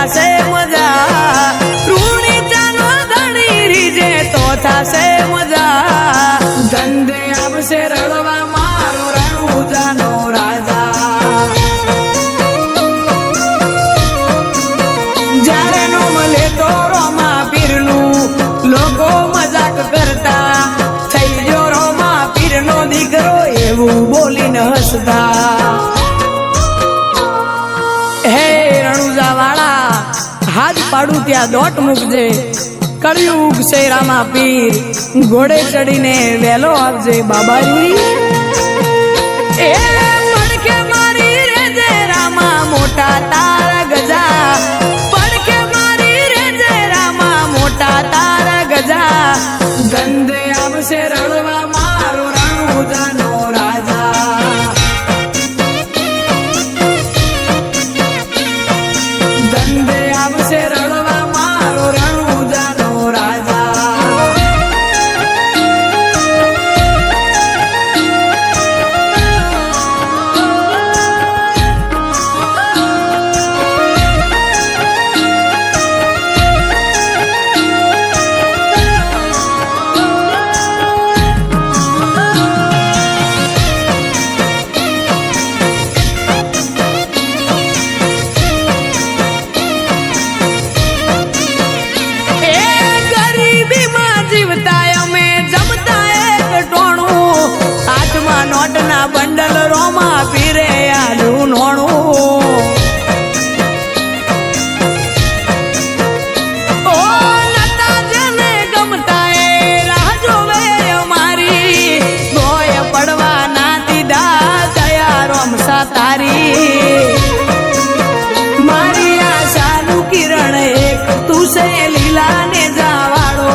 થાશે મજા રૂણી ચાનો ધણી રીજે તો થાશે મજા ધંધે આવશે રળવા મારો રણુજાનો રાજા જ્યારે નો મળે તો રોમા પીરનું લોકો મજાક કરતા થઈ ગયો રોમા પીરનો દીકરો એવું બોલીને હસતા હે રણુજા વાળા હાથ પાડું ત્યાં દોટ મૂકજે કળિયુગ શેરામાં પીર ઘોડે ચડીને વેલો આવજે બાબારી એ પડખે મારી રે જે રામા મોટા તારા ગજા પડખે મારી રે જે રામા મોટા તારા ગજા ધંધે આવશે રળવા મારો રણુજાનો રાજા ધંધે આવશે રળવા મારો રણુજાનો રાજા નોટના બંડલ રોમા પીરે આલું નોણું ઓ નતા જેને ગમતા એ રાહ જોવે અમારી ગોય પડવા ના દીધા દયા રોમસા તારી મારી આશાનું કિરણ એક તું છે લીલા ને જાવાળો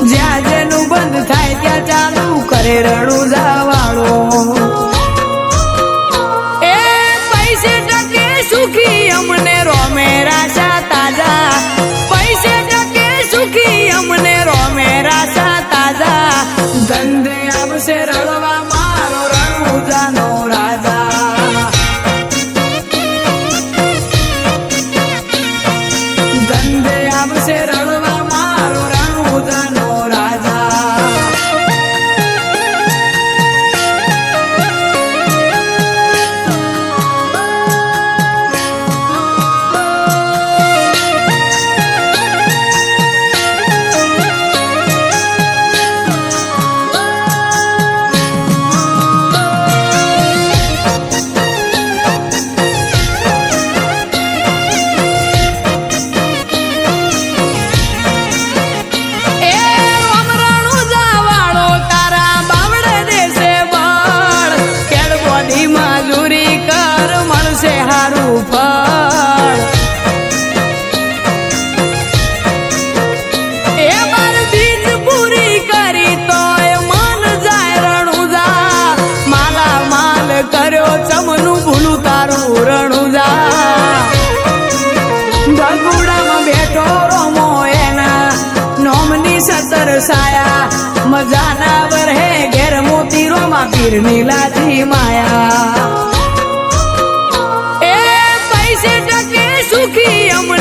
જ્યાં જેનું બંધ થાય ત્યાં ચાલુ કરે રણુજા વાળો એ પૈસે ટકે સુખી અમને રોમે રાશા તાજા પૈસે ટકે સુખી અમને રોમે રાશા તાજા ધંધે આવશે રળવા મારો રણુજાનો રાજા ધંધે આવશે રળવા મારો રણુજાનો રાજા ચમનું ભૂલું તારું રણુજા ભગુડામાં બેઠો રોમો એના નોમની સતર સાયા મજાના વરહે ઘેર મોતી રોમા પીરની લાજી માયા એ પૈસે ટકે સુખી અમને